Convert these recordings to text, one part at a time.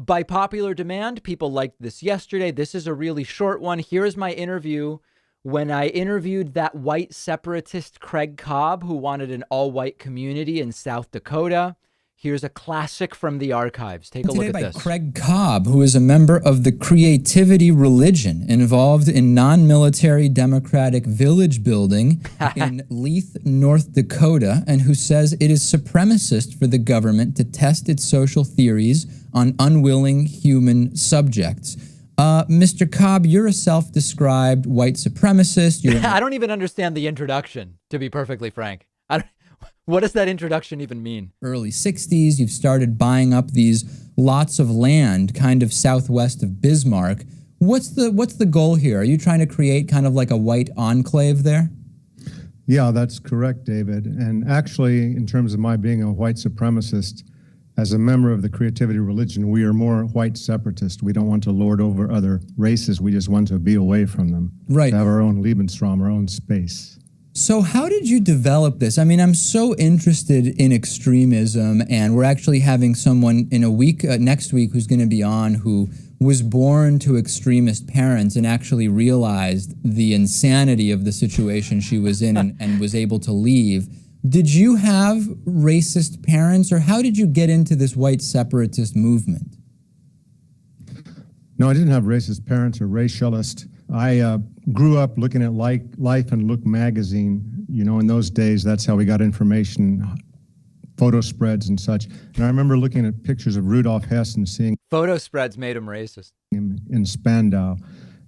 by popular demand, people liked this yesterday. This is a really short one. Here's my interview when I interviewed that white separatist Craig Cobb, who wanted an all-white community in South Dakota. Here's a classic from the archives. Take a look at this. Today by Craig Cobb, who is a member of the Creativity Religion, involved in non-military democratic village building in Leith, North Dakota, and who says it is supremacist for the government to test its social theories on unwilling human subjects. Mr. Cobb, you're a self-described white supremacist. I don't even understand the introduction, to be perfectly frank. What does that introduction even mean? Early 60s, you've started buying up these lots of land kind of southwest of Bismarck. What's the goal here? Are you trying to create kind of like a white enclave there? Yeah, that's correct, David. And actually, in terms of my being a white supremacist, as a member of the Creativity Religion, we are more white separatist. We don't want to lord over other races. We just want to be away from them. Right. To have our own Lebensraum, our own space. So how did you develop this? I mean, I'm so interested in extremism, and we're actually having someone in a week, next week, who's going to be on who was born to extremist parents and actually realized the insanity of the situation she was in and was able to leave. Did you have racist parents, or how did you get into this white separatist movement? No, I didn't have racist parents or racialist. I grew up looking at Life and Look magazine. You know, in those days, that's how we got information, photo spreads and such. And I remember looking at pictures of Rudolf Hess and seeing photo spreads made him racist in Spandau.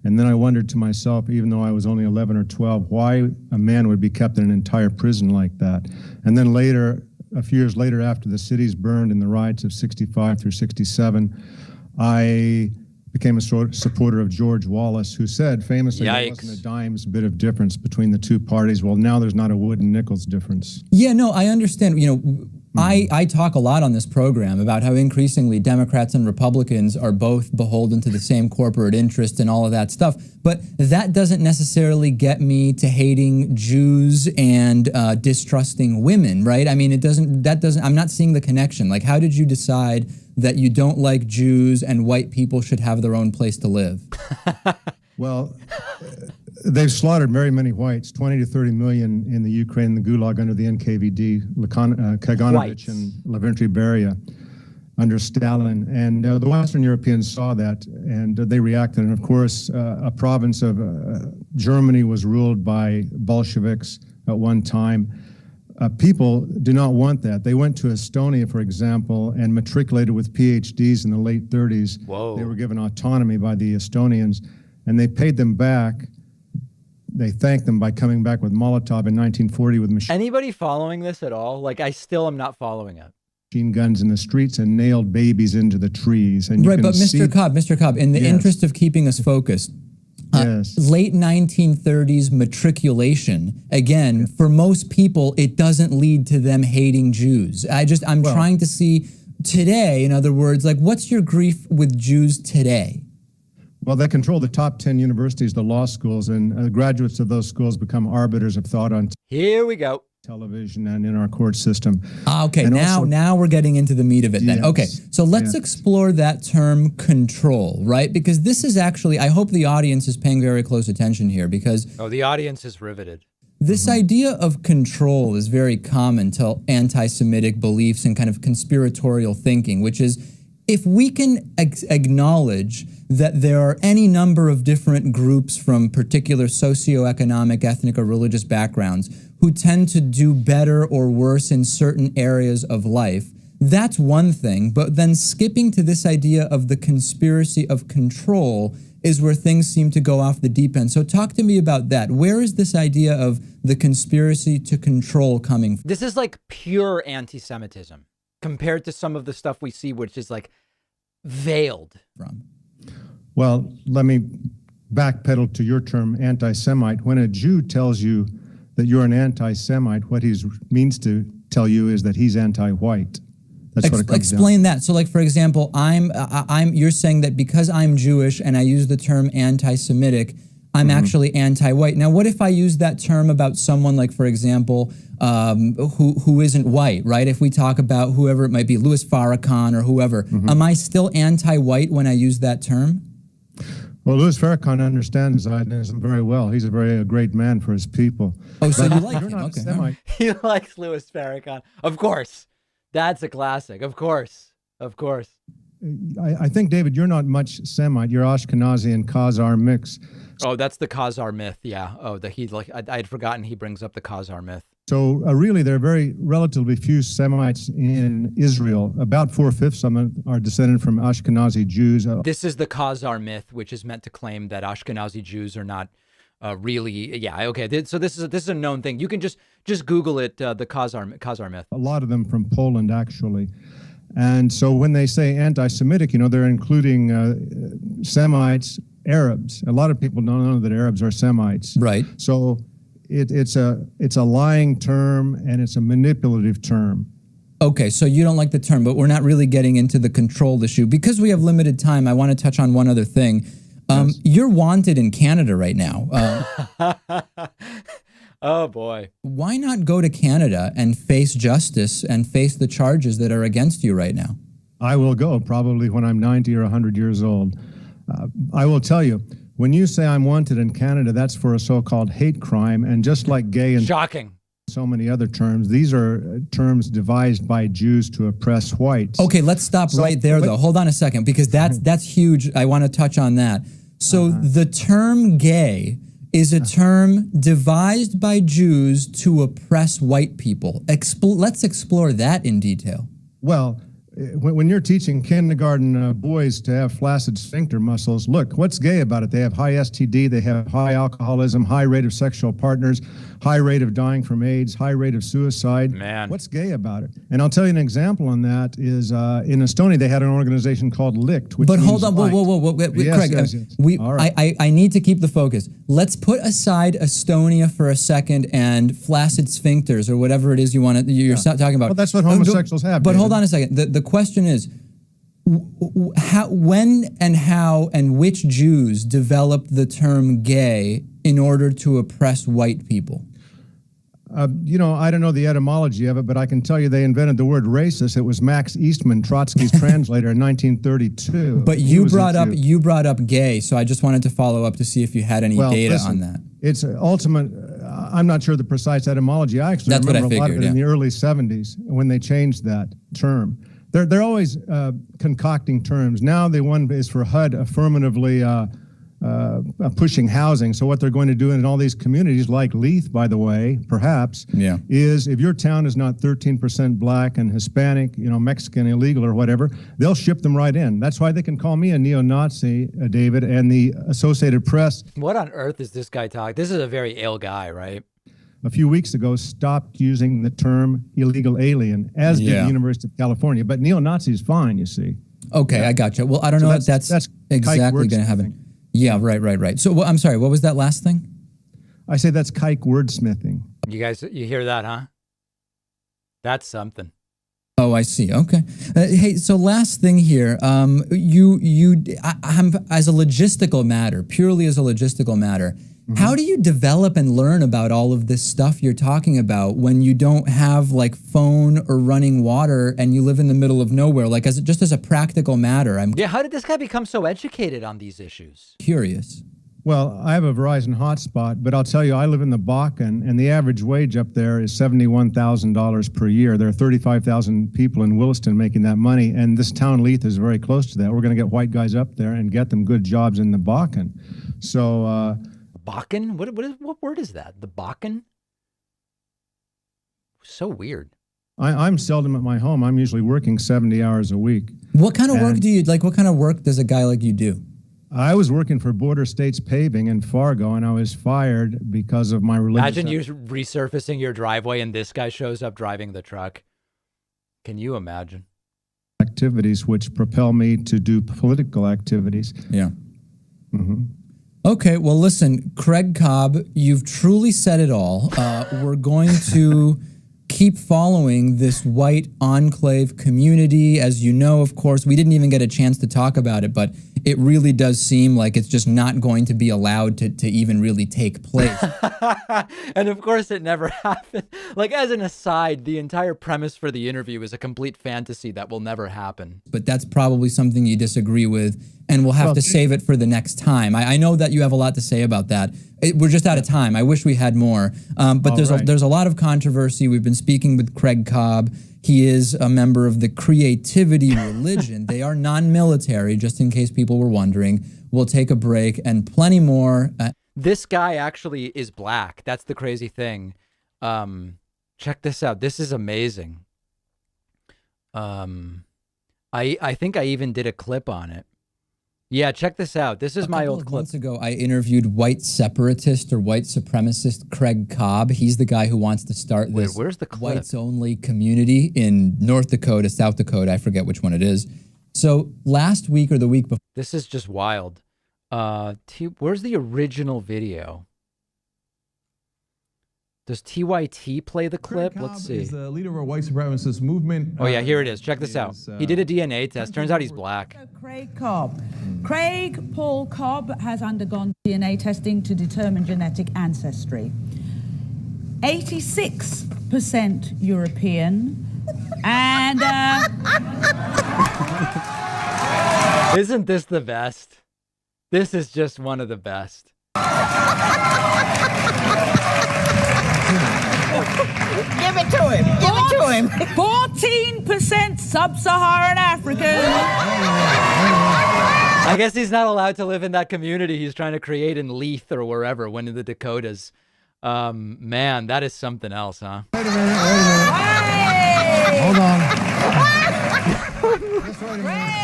And then I wondered to myself, even though I was only 11 or 12, why a man would be kept in an entire prison like that. And then later, a few years later, after the cities burned in the riots of 65 through 67, I became a supporter of George Wallace, who said famously there wasn't a dime's bit of difference between the two parties. Well, now there's not a wood and nickels difference. Yeah, no, I understand. You know, I talk a lot on this program about how increasingly Democrats and Republicans are both beholden to the same corporate interest and all of that stuff. But that doesn't necessarily get me to hating Jews and distrusting women, right? I mean, I'm not seeing the connection. Like, how did you decide that you don't like Jews and white people should have their own place to live? Well, they've slaughtered very many whites, 20 to 30 million in the Ukraine, the Gulag under the NKVD, Kaganovich and Lavrentiy Beria under Stalin. And the Western Europeans saw that, and they reacted. And of course, a province of Germany was ruled by Bolsheviks at one time. People do not want that. They went to Estonia, for example, and matriculated with PhDs in the late 30s. Whoa. They were given autonomy by the Estonians, and they paid them back. They thanked them by coming back with Molotov in 1940 with machine. Anybody following this at all? Like, I still am not following it. Machine guns in the streets and nailed babies into the trees. And right, but Mr. Cobb, in the interest of keeping us focused, late 1930s matriculation, again, for most people, it doesn't lead to them hating Jews. I'm trying to see today, in other words, like, what's your grief with Jews today? Well, they control the top 10 universities, the law schools, and graduates of those schools become arbiters of thought on here we go. Television and in our court system. Okay, and now we're getting into the meat of it then. Yes, okay, so let's explore that term control, right? Because this is actually, I hope the audience is paying very close attention here, because the audience is riveted. This idea of control is very common to anti-Semitic beliefs and kind of conspiratorial thinking, which is, if we can acknowledge that there are any number of different groups from particular socioeconomic, ethnic, or religious backgrounds who tend to do better or worse in certain areas of life, that's one thing. But then skipping to this idea of the conspiracy of control is where things seem to go off the deep end. So talk to me about that. Where is this idea of the conspiracy to control coming from? This is like pure anti-Semitism compared to some of the stuff we see, which is like veiled from. Well, let me backpedal to your term, anti-Semite. When a Jew tells you that you're an anti-Semite, what he means to tell you is that he's anti-white. That's what it comes Explain down. That. So, like, for example, you're saying that because I'm Jewish and I use the term anti-Semitic, I'm actually anti-white. Now, what if I use that term about someone like, for example, who isn't white, right? If we talk about whoever it might be, Louis Farrakhan or whoever, am I still anti-white when I use that term? Well, Louis Farrakhan understands Zionism very well. He's a very great man for his people. Oh, so But you like you're him? not a Okay. Semite. He likes Louis Farrakhan. Of course. That's a classic. Of course. Of course. I think, David, you're not much Semite. You're Ashkenazi and Khazar mix. Oh, that's the Khazar myth. Yeah. Oh, I had forgotten he brings up the Khazar myth. So really, there are very relatively few Semites in Israel. About 4/5 of them are descended from Ashkenazi Jews. This is the Khazar myth, which is meant to claim that Ashkenazi Jews are not really. Yeah. Okay. So this is a known thing. You can just Google it. The Khazar myth. A lot of them from Poland, actually. And so when they say anti-Semitic, they're including Semites, Arabs. A lot of people don't know that Arabs are Semites. Right. So it's a lying term and it's a manipulative term. Okay, so you don't like the term, but we're not really getting into the control issue. Because we have limited time, I want to touch on one other thing. Yes. You're wanted in Canada right now. Oh, boy. Why not go to Canada and face justice and face the charges that are against you right now? I will go probably when I'm 90 or 100 years old. I will tell you, when you say I'm wanted in Canada, that's for a so-called hate crime. And just like gay and Shocking. so many other terms, these are terms devised by Jews to oppress whites. Okay, let's stop right there, though. Hold on a second, because that's huge. I want to touch on that. So the term gay is a term devised by Jews to oppress white people. Let's explore that in detail. Well, when you're teaching kindergarten boys to have flaccid sphincter muscles, look, what's gay about it? They have high STD, they have high alcoholism, high rate of sexual partners, high rate of dying from AIDS, high rate of suicide. Man. What's gay about it? And I'll tell you an example on that is in Estonia, they had an organization called LICT, which But means hold on, whoa, Yes, Craig, yes, yes. All right. I need to keep the focus. Let's put aside Estonia for a second and flaccid sphincters or whatever it is you're talking about. Well, that's what homosexuals have, But David. hold on a second. The question is, when and how and which Jews developed the term gay in order to oppress white people? I don't know the etymology of it, but I can tell you they invented the word racist. It was Max Eastman, Trotsky's translator in 1932. But you brought up gay, so I just wanted to follow up to see if you had any data on that. It's ultimate. I'm not sure the precise etymology. I actually That's what I remember a lot of it figured, in the early 70s when they changed that term. They're always concocting terms. Now the one is for HUD affirmatively pushing housing. So what they're going to do in all these communities, like Leith, by the way, perhaps, is if your town is not 13% black and Hispanic, Mexican, illegal or whatever, they'll ship them right in. That's why they can call me a neo-Nazi, David, and the Associated Press. What on earth is this guy talking? This is a very ill guy, right? A few weeks ago, stopped using the term illegal alien, as did the University of California. But neo-Nazi is fine, you see. Okay, I gotcha. Well, I don't know if that's exactly going to happen. Yeah, right. So, I'm sorry, what was that last thing? I say that's kike wordsmithing. You guys, you hear that, huh? That's something. Oh, I see. Okay. Hey, so last thing here, I'm as a logistical matter, purely as a logistical matter, how do you develop and learn about all of this stuff you're talking about when you don't have like phone or running water and you live in the middle of nowhere? Like just as a practical matter, I'm how did this guy become so educated on these issues? curious. Well, I have a Verizon hotspot, but I'll tell you, I live in the Bakken, and the average wage up there is $71,000 per year. There are 35,000 people in Williston making that money, and this town, Leith, is very close to that. We're going to get white guys up there and get them good jobs in the Bakken. So, Bakken? What word is that? The Bakken? So weird. I'm seldom at my home. I'm usually working 70 hours a week. What kind of work do you like? What kind of work does a guy like you do? I was working for Border States Paving in Fargo, and I was fired because of my religious... Imagine you resurfacing your driveway and this guy shows up driving the truck. Can you imagine? ...activities which propel me to do political activities. Yeah. Okay, well, listen, Craig Cobb, you've truly said it all. We're going to keep following this white enclave community. As you know, of course, we didn't even get a chance to talk about it, but it really does seem like it's just not going to be allowed to even really take place. And of course it never happened. Like, as an aside, the entire premise for the interview is a complete fantasy that will never happen. But that's probably something you disagree with, and we'll have to save it for the next time. I know that you have a lot to say about that. We're just out of time. I wish we had more. But there's a lot of controversy. We've been speaking with Craig Cobb. He is a member of the Creativity Religion. They are non-military, just in case people were wondering. We'll take a break and plenty more. This guy actually is black. That's the crazy thing. Check this out. This is amazing. I think I even did a clip on it. Yeah, check this out. This is my old clip. Months ago, I interviewed white separatist or white supremacist Craig Cobb. He's the guy who wants to start this where's the clip? whites-only community in North Dakota, South Dakota. I forget which one it is. So last week or the week before. This is just wild. Where's the original video? Does TYT play the clip? Let's see. He's the leader of a white supremacist movement. Oh yeah, here it is. Check this out. He did a DNA test. Turns out he's black. Craig Cobb. Craig Paul Cobb has undergone DNA testing to determine genetic ancestry. 86% European and Isn't this the best? This is just one of the best. Give it to him. Give it to him. 14% Sub-Saharan African. I guess he's not allowed to live in that community he's trying to create in Leith or wherever, one in the Dakotas. Man, that is something else, huh? Wait a minute. Hold on. Just wait a minute.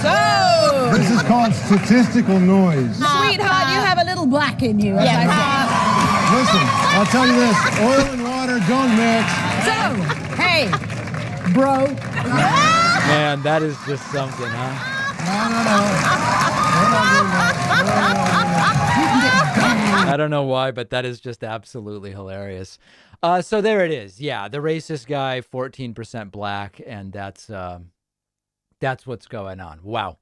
So, This is called statistical noise. sweetheart, you have a little black in you. As I Listen, I'll tell you this. Oil and water don't mix. said. So, hey, bro. Man, that is just something, huh? I don't know why, but that is just absolutely hilarious. So there it is. Yeah, the racist guy, 14% black, and that's what's going on. Wow.